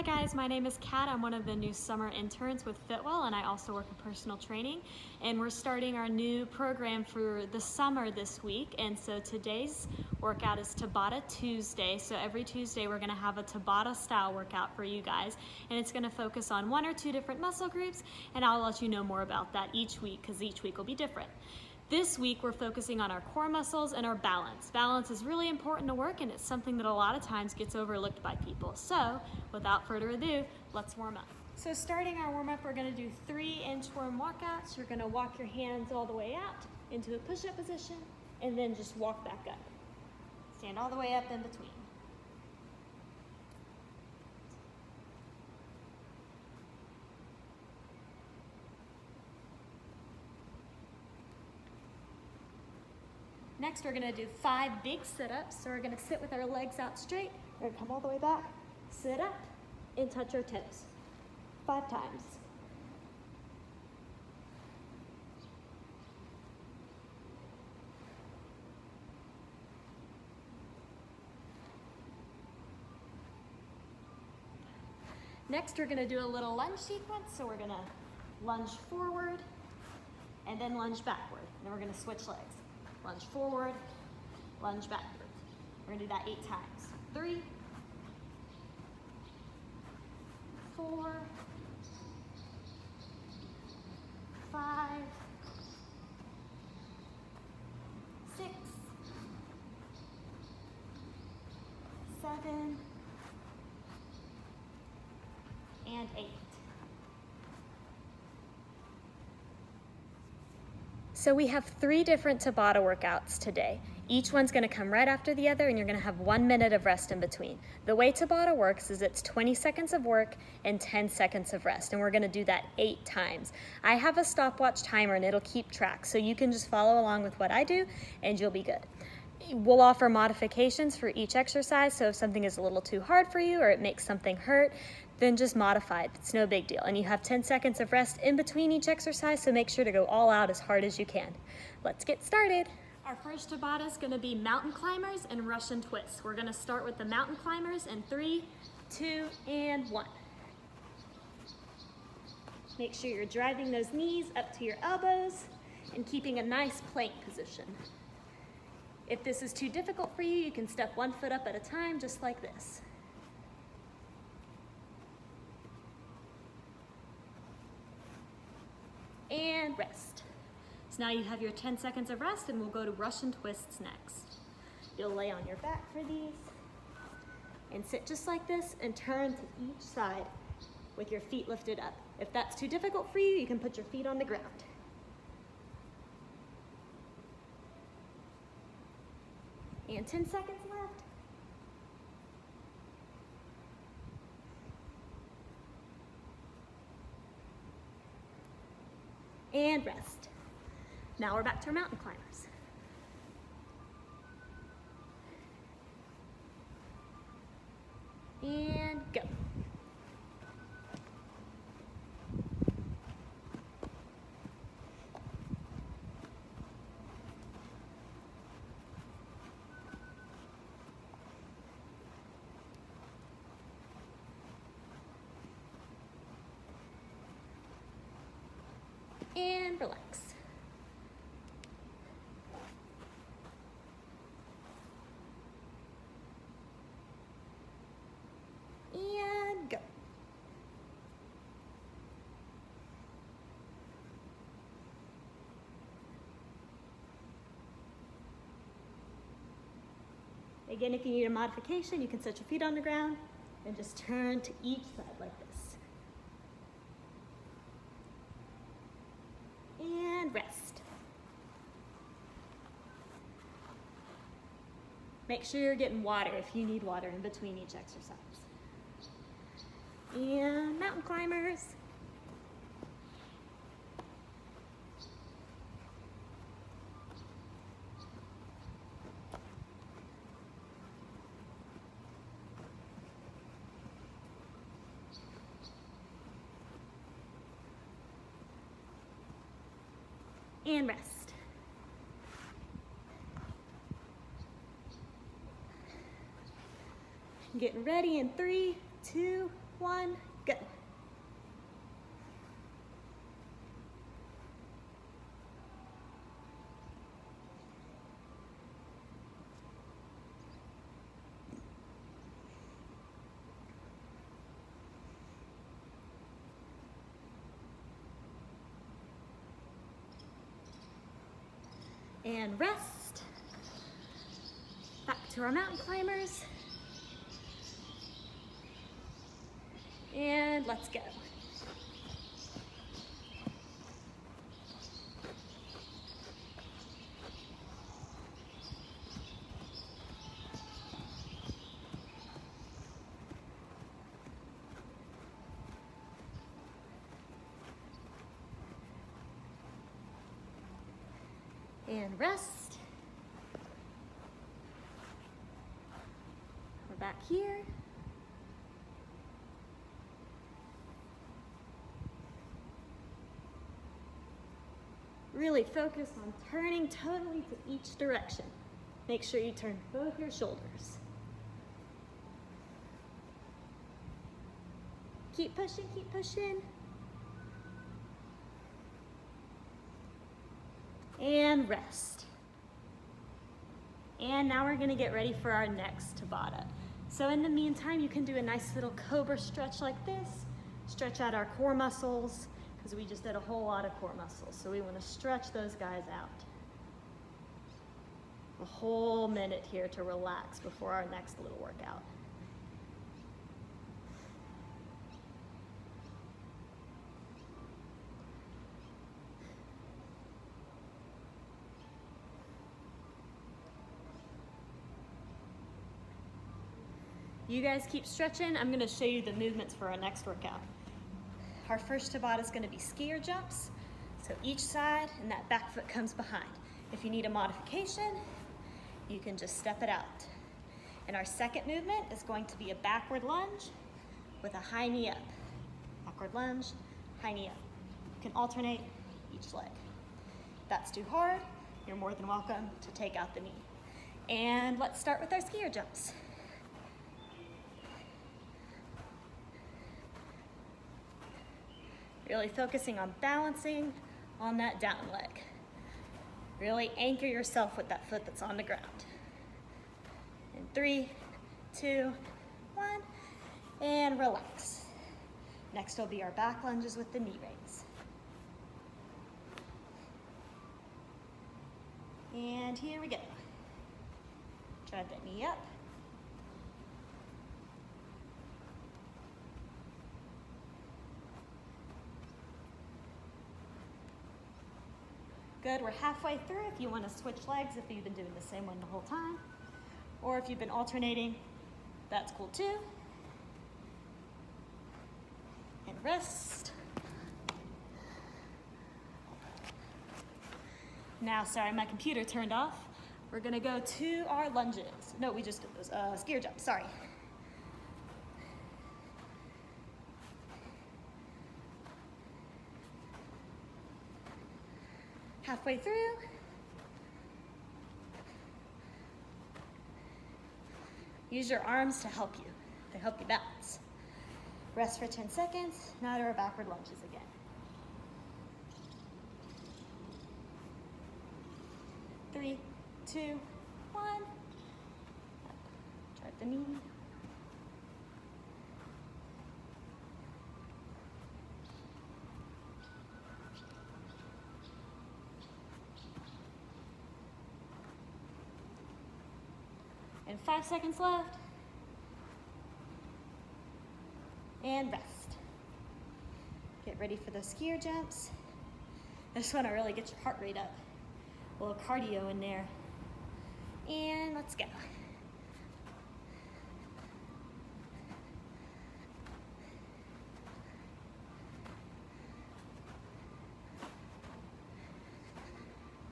Hi guys, my name is Kat. I'm one of the new summer interns with Fitwell, and I also work in personal training. And we're starting our new program for the summer this week. And so today's workout is Tabata Tuesday. So every Tuesday we're gonna have a Tabata style workout for you guys. And it's gonna focus on one or two different muscle groups. And I'll let you know more about that each week because each week will be different. This week, we're focusing on our core muscles and our balance. Balance is really important to work, and it's something that a lot of times gets overlooked by people. So, without further ado, let's warm up. So starting our warm up, we're gonna do 3 inchworm walkouts. You're gonna walk your hands all the way out into a push-up position, and then just walk back up. Stand all the way up in between. Next, we're gonna do 5 big sit-ups. So we're gonna sit with our legs out straight. We're gonna come all the way back, sit up, and touch our toes. 5 times. Next, we're gonna do a little lunge sequence. So we're gonna lunge forward, and then lunge backward. And then we're gonna switch legs. Lunge forward, lunge backwards. We're gonna do that 8 times. 3, 4, 5, 6, 7, and 8. So we have 3 different Tabata workouts today. Each one's gonna come right after the other, and you're gonna have 1 minute of rest in between. The way Tabata works is it's 20 seconds of work and 10 seconds of rest, and we're gonna do that 8 times. I have a stopwatch timer and it'll keep track, so you can just follow along with what I do and you'll be good. We'll offer modifications for each exercise, so if something is a little too hard for you or it makes something hurt, then just modify it. It's no big deal. And you have 10 seconds of rest in between each exercise, so make sure to go all out as hard as you can. Let's get started. Our first Tabata is gonna be mountain climbers and Russian twists. We're gonna start with the mountain climbers in 3, 2, and 1. Make sure you're driving those knees up to your elbows and keeping a nice plank position. If this is too difficult for you, you can step 1 foot up at a time, just like this. And rest. So now you have your 10 seconds of rest, and we'll go to Russian twists next. You'll lay on your back for these and sit just like this and turn to each side with your feet lifted up. If that's too difficult for you, you can put your feet on the ground. And 10 seconds left. And rest. Now we're back to our mountain climbers. And go. And relax. And go. Again, if you need a modification, you can set your feet on the ground and just turn to each side like this. And rest. Make sure you're getting water if you need water in between each exercise. And mountain climbers. And rest. Getting ready in 3, 2, 1, go. And rest. Back to our mountain climbers. And let's go. And rest. We're back here. Really focus on turning totally to each direction. Make sure you turn both your shoulders. Keep pushing, keep pushing. And rest. And now we're gonna get ready for our next Tabata. So in the meantime, you can do a nice little Cobra stretch like this. Stretch out our core muscles, because we just did a whole lot of core muscles. So we wanna stretch those guys out. A whole minute here to relax before our next little workout. You guys keep stretching. I'm gonna show you the movements for our next workout. Our first Tabata is gonna be skier jumps. So each side and that back foot comes behind. If you need a modification, you can just step it out. And our second movement is going to be a backward lunge with a high knee up. Backward lunge, high knee up. You can alternate each leg. If that's too hard, you're more than welcome to take out the knee. And let's start with our skier jumps. Really focusing on balancing on that down leg. Really anchor yourself with that foot that's on the ground. In 3, 2, 1, and relax. Next will be our back lunges with the knee raise. And here we go. Drive that knee up. Good, we're halfway through. If you want to switch legs, if you've been doing the same one the whole time, or if you've been alternating, that's cool too. And rest. Now, sorry, my computer turned off. We're gonna go to our lunges. No, we just did those, skier jumps, sorry. Halfway through. Use your arms to help you balance. Rest for 10 seconds, now to our backward lunges again. Three, 2, 1. Drive the knee. And 5 seconds left. And rest. Get ready for those skier jumps. I just want to really get your heart rate up. A little cardio in there. And let's go.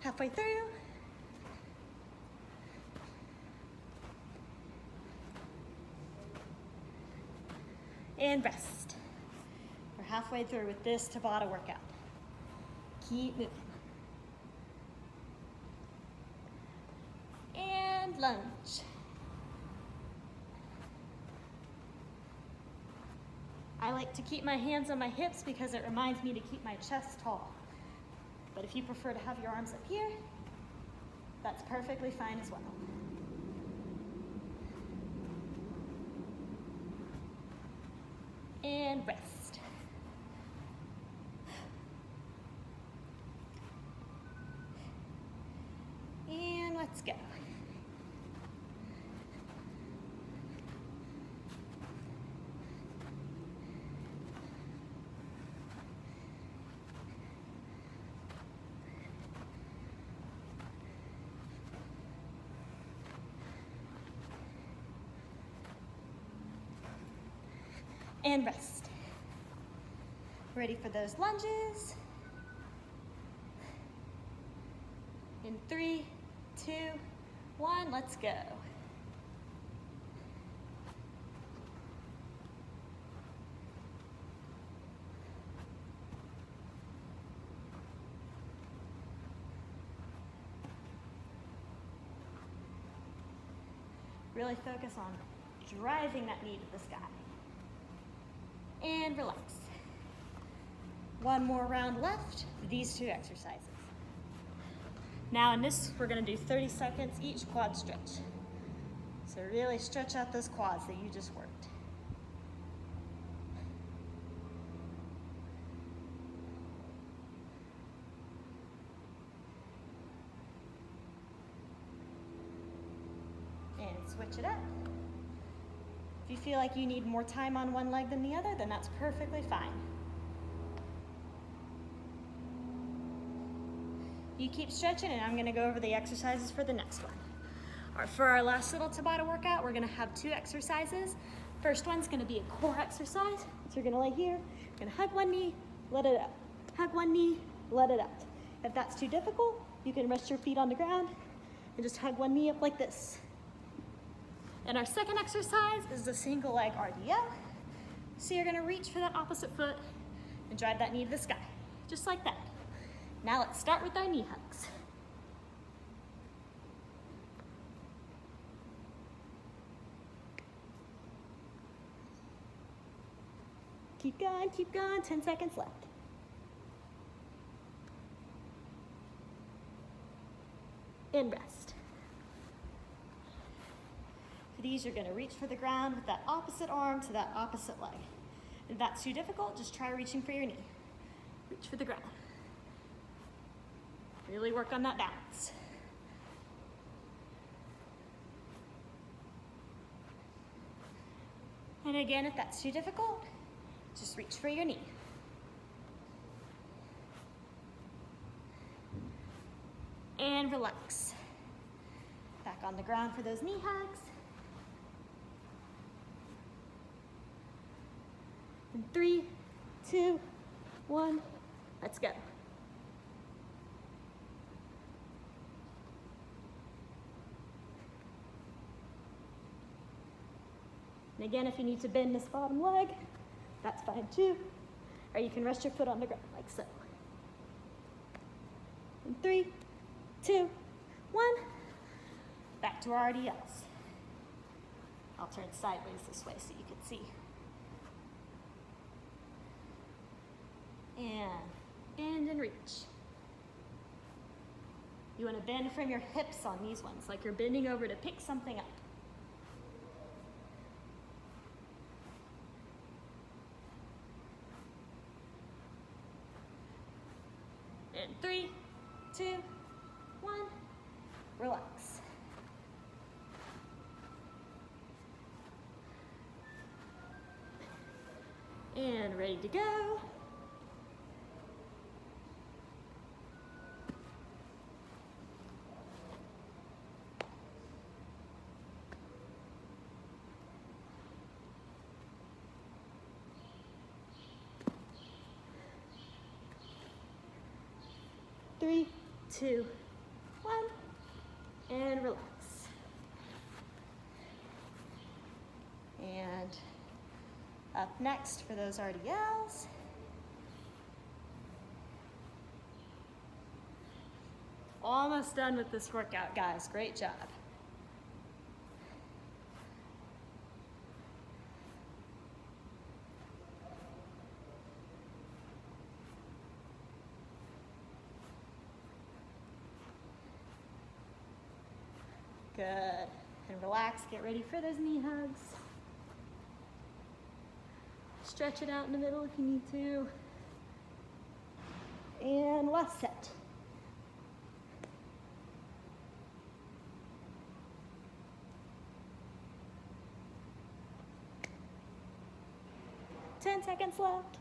Halfway through. And rest. We're halfway through with this Tabata workout. Keep moving. And lunge. I like to keep my hands on my hips because it reminds me to keep my chest tall. But if you prefer to have your arms up here, that's perfectly fine as well. And rest. And let's go. And rest. Ready for those lunges. In 3, 2, 1, let's go. Really focus on driving that knee to the sky. And relax. One more round left for these 2 exercises. Now in this, we're gonna do 30 seconds each quad stretch. So really stretch out those quads that you just worked. And switch it up. If you feel like you need more time on one leg than the other, then that's perfectly fine. You keep stretching, and I'm gonna go over the exercises for the next one. All right, for our last little Tabata workout, we're gonna have 2 exercises. First one's gonna be a core exercise. So you're gonna lay here, you're gonna hug one knee, let it out. Hug one knee, let it out. If that's too difficult, you can rest your feet on the ground and just hug one knee up like this. And our second exercise is the single leg RDL. So you're gonna reach for that opposite foot and drive that knee to the sky, just like that. Now let's start with our knee hugs. Keep going, 10 seconds left. And rest. For these, you're gonna reach for the ground with that opposite arm to that opposite leg. If that's too difficult, just try reaching for your knee. Reach for the ground. Really work on that balance. And again, if that's too difficult, just reach for your knee. And relax. Back on the ground for those knee hugs. In 3, 2, 1, let's go. And again, if you need to bend this bottom leg, that's fine too. Or you can rest your foot on the ground like so. In 3, 2, 1, back to our RDLs. I'll turn sideways this way so you can see. And bend and reach. You want to bend from your hips on these ones, like you're bending over to pick something up. In 3, 2, 1, relax. And ready to go. Three, 2, 1, and relax. And up next for those RDLs. Almost done with this workout, guys. Great job. Good. And relax, get ready for those knee hugs. Stretch it out in the middle if you need to. And last set. Ten seconds left.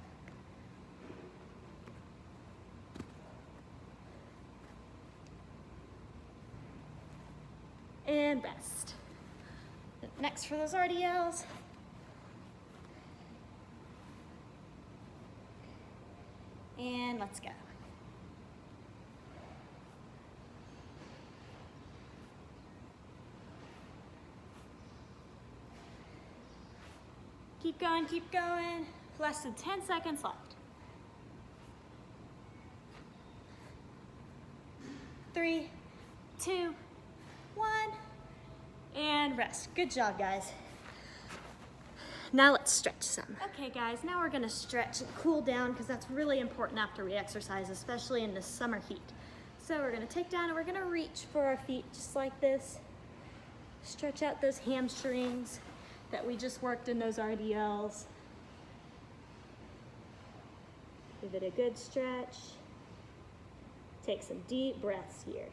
And rest. Next for those RDLs. And let's go. Keep going, keep going. Less than 10 seconds left. 3, 2, 1, and rest. Good job, guys. Now let's stretch some. Okay guys, now we're gonna stretch and cool down because that's really important after we exercise, especially in the summer heat. So we're gonna take down and we're gonna reach for our feet just like this. Stretch out those hamstrings that we just worked in those RDLs. Give it a good stretch. Take some deep breaths here.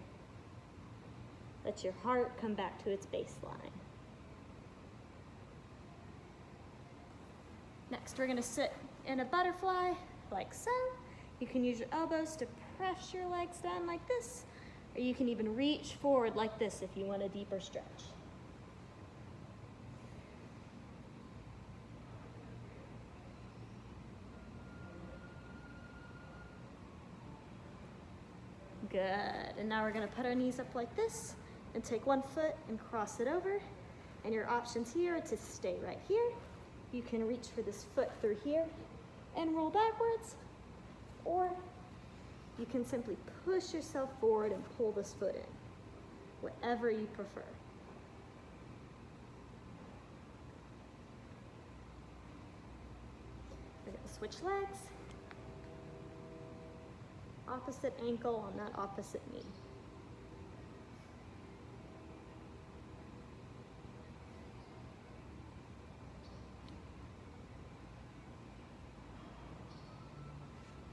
Let your heart come back to its baseline. Next, we're gonna sit in a butterfly, like so. You can use your elbows to press your legs down like this, or you can even reach forward like this if you want a deeper stretch. Good, and now we're gonna put our knees up like this and take one foot and cross it over. And your options here are to stay right here. You can reach for this foot through here and roll backwards, or you can simply push yourself forward and pull this foot in, whatever you prefer. We're gonna switch legs. Opposite ankle on that opposite knee.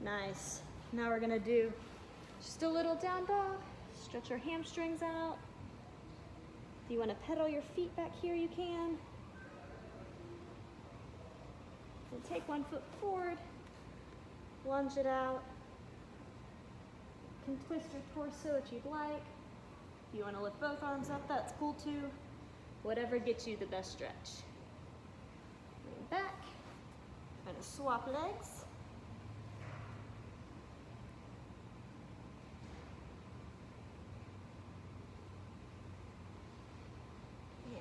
Nice. Now we're gonna do just a little down dog. Stretch our hamstrings out. If you want to pedal your feet back here, you can. And take one foot forward, lunge it out. You can twist your torso if you'd like. If you want to lift both arms up, that's cool too. Whatever gets you the best stretch. Lean back. I'm gonna swap legs.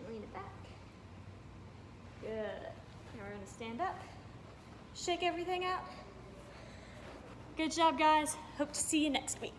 Lean it back. Good. Now we're gonna stand up. Shake everything out. Good job, guys. Hope to see you next week.